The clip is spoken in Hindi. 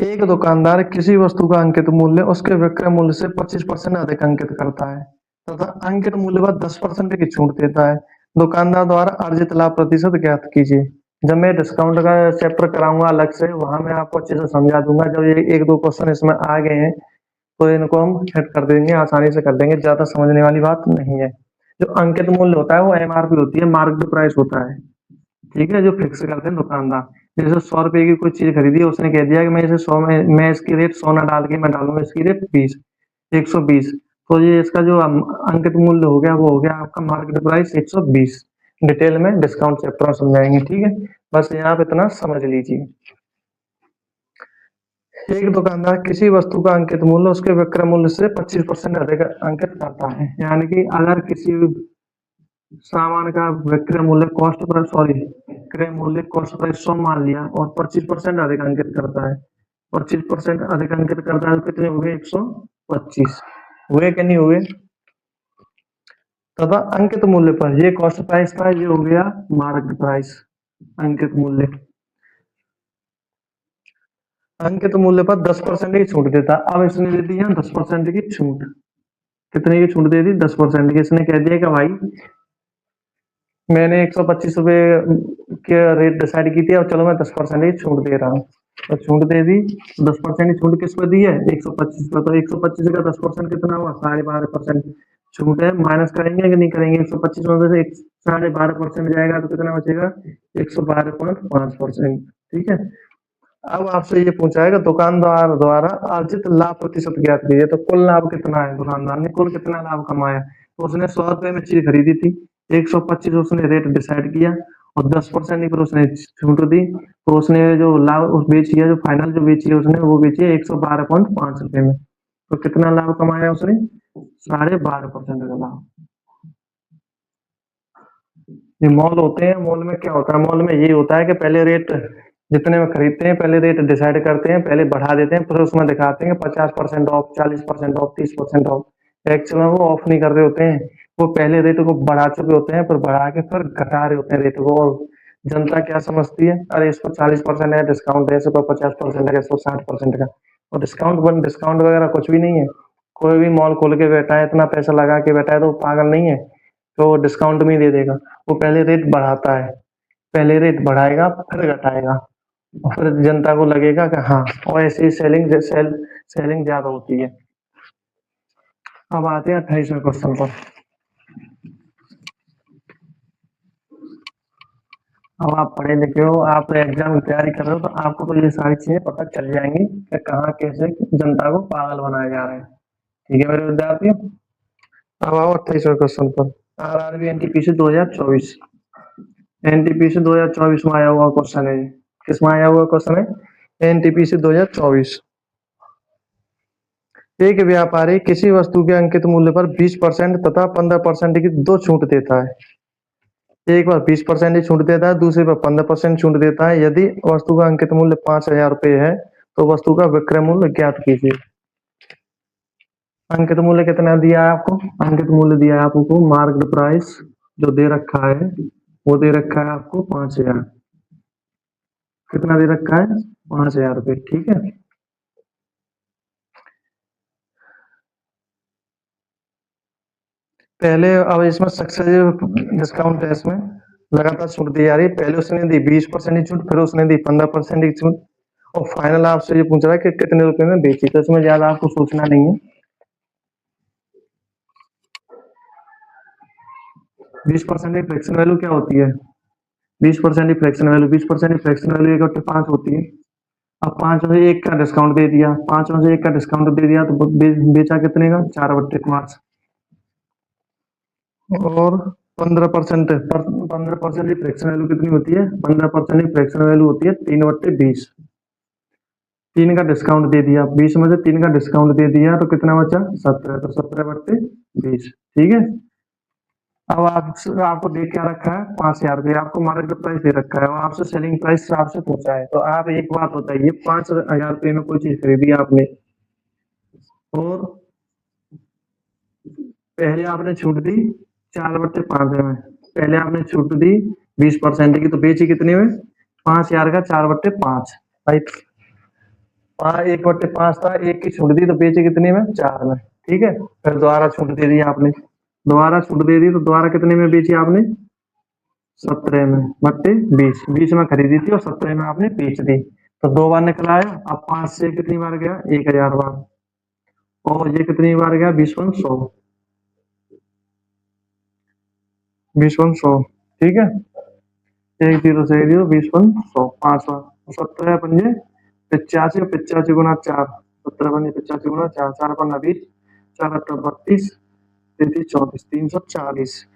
एक दुकानदार किसी वस्तु का अंकित मूल्य उसके विक्रय मूल्य से 25% अधिक अंकित करता है तथा अंकित मूल्य पर 10% की छूट देता है। दुकानदार द्वारा अर्जित लाभ प्रतिशत ज्ञात कीजिए। जब मैं डिस्काउंट का चैप्टर कराऊंगा अलग से, वहां मैं आपको अच्छे से समझा दूंगा। जब ये एक दो क्वेश्चन इसमें आ गए हैं तो इनको हम सेट कर देंगे, आसानी से कर देंगे, ज्यादा समझने वाली बात नहीं है। जो अंकित मूल्य होता है वो एमआरपी होती है, मार्केट प्राइस होता है, ठीक है, जो फिक्स करते हैं दुकानदार। जैसे 100 रुपए की कोई चीज खरीदी, उसने कह दिया कि मैं इसे 100 में, मैं इसकी रेट 100 ना डाल के मैं डालूंगा इसकी रेट 20, 120। तो ये इसका जो अंकित मूल्य हो गया वो हो गया आपका मार्केट प्राइस 120। डिटेल में डिस्काउंट चैप्टर में समझाएंगे, ठीक है। बस यहाँ पे इतना समझ लीजिए। एक दुकानदार किसी वस्तु का अंकित मूल्य उसके विक्रय मूल्य से 25% अधिक अंकित करता है। यानी कि अगर किसी सामान का विक्रय मूल्य कॉस्ट प्राइस, सॉरी, विक्रय मूल्य कॉस्ट प्राइस 100 मान लिया और 25% अधिक अंकित करता है, 25% अधिक अंकित करता है तो कितने हुए? 125 हुए कि नहीं हुए? तथा अंकित मूल्य पर, ये कॉस्ट प्राइस था, ये हो गया मार्केट प्राइस। अंकित मूल्य, अंकित मूल्य पर 10% की छूट देता। अब इसने दे दी है 10% की छूट। कितने की छूट दे दी? 10% की। इसने कह दिया कि भाई मैंने 125 रुपए के रेट डिसाइड की थी, और चलो मैं 10% की छूट दे रहा हूँ। तो छूट दे दी। 10% की छूट किस पर दी है? 125 पर। तो 125 का 10% कितना हुआ? 12.5% छूट है। माइनस करेंगे कि नहीं करेंगे? 125 में से 12.5% जाएगा तो कितना बचेगा? 112.5%, ठीक है। अब आपसे ये पूछा है कि दुकानदार द्वारा अर्जित लाभ प्रतिशत ज्ञात कीजिए। तो कुल लाभ कितना है? दुकानदार ने कुल कितना लाभ कमाया? तो उसने 100 रुपए में चीज खरीदी थी, 125 उसने रेट डिसाइड किया और 10% पर उसने छूट दी, तो उसने जो लाभ बेची है, जो फाइनल जो बेची है उसने, वो बेची है 112.5 रुपए में। तो कितना लाभ कमाया उसने? 12.5% का लाभ। ये मॉल होते हैं, मॉल में क्या होता है? मॉल में ये होता है कि पहले रेट जितने में खरीदते हैं, पहले रेट डिसाइड करते हैं, पहले बढ़ा देते हैं, फिर उसमें दिखाते हैं 50% ऑफ, 40% ऑफ, 30% ऑफ। एक्चुअल में वो ऑफ नहीं कर रहे होते हैं, वो पहले रेट को बढ़ा चुके होते हैं, फिर बढ़ा के फिर घटा रहे होते हैं रेट को। और जनता क्या समझती है? अरे इस पर 40% है डिस्काउंट है, इस पर 50% है, इस पर 60% का। और डिस्काउंट वगैरह कुछ भी नहीं है। कोई भी मॉल खोल के बैठा है, इतना पैसा लगा के बैठा है, तो वो पागल नहीं है तो वो डिस्काउंट में ही दे देगा। वो पहले रेट बढ़ाता है, पहले रेट बढ़ाएगा फिर घटाएगा, और फिर जनता को लगेगा कि हाँ, और ऐसे ही सेलिंग ज्यादा होती है। अब आते हैं 28वें क्वेश्चन पर। अब आप पढ़े लिखे हो, आप एग्जाम की तैयारी कर रहे हो, तो आपको तो ये सारी चीजें पता चल जाएंगी कि कहाँ कैसे जनता को पागल बनाया जा रहा है, ठीक है मेरे विद्यार्थियों। अब आओ 28वें क्वेश्चन पर। आरआरबी एनटीपीसी 2024, एनटीपीसी 2024 में आया हुआ क्वेश्चन है। किसमें आया हुआ क्वेश्चन है? एनटीपीसी 2024। एक व्यापारी किसी वस्तु के अंकित मूल्य पर 20% तथा 15% की दो छूट देता है। एक बार 20% की छूट देता है, दूसरे पर 15% छूट देता है। यदि वस्तु का अंकित मूल्य 5,000 रुपये है तो वस्तु का विक्रय मूल्य ज्ञात कीजिए। अंकित मूल्य कितना दिया है आपको? अंकित मूल्य दिया है आपको, मार्केट प्राइस जो दे रखा है वो दे रखा है आपको 5,000। कितना दे रखा है? 5,000 रुपये, ठीक है। पहले, अब इसमें सक्सेसिव डिस्काउंट है, इसमें लगातार छूट दी जा रही है। पहले उसने दी 20% की छूट, फिर उसने दी 15% की छूट, और फाइनल आपसे ये पूछ रहा है कि कितने रुपए में बेची। तो इसमें ज्यादा आपको सोचना नहीं है। 20% की फ्रैक्शन वैल्यू क्या होती है? 20% की फ्रैक्शन वैल्यू, 20% की फ्रैक्शन वैल्यू 1/5 होती है। अब 5 में से 1 का डिस्काउंट दे दिया, 5 में से 1 का डिस्काउंट दे दिया, तो बेचा कितने का? 4/5। और 15% की फ्रैक्शन वैल्यू कितनी होती है? 15% की फ्रैक्शन वैल्यू होती है 3/20। 3 का डिस्काउंट दे दिया, 20 में से 3 का डिस्काउंट दे दिया, तो कितना बचा? 17। तो 17/20, ठीक है। अब आपको दे क्या रखा है? 5,000 रुपये आपको मार्केट प्राइस दे रखा है, और आपसे सेलिंग प्राइस आपसे पूछा है। तो आप एक बात बताइए, 5,000 रुपये में कोई चीज खरीदी आपने, और पहले आपने छूट दी 4/5 में, पहले आपने छूट दी 20% की, तो बेची कितने में? 5,000 का 4/5, राइट। एक बट्टे पांच था, एक की छूट दी तो बेचे कितने में, 4 में। ठीक है, फिर दोबारा छूट दे दी आपने, दोबारा छूट दे दी तो दोबारा कितने में बेची आपने, 17 में बट्टे 20, 20 में खरीदी थी और 17 में आपने बेच दी। तो 2 बार निकल आया। अब 5 से कितनी बार गया, 1000 बार। और ये कितनी बार गया, 20 100, 20 100। ठीक है, 1 0 से 1 0, 20 1 100, 5 बार। 17 पंजे 85, 85 गुना 4, 17 पंजे 85 गुना 4, 4 पंजा 20, 4 8 32, 33 34, 340।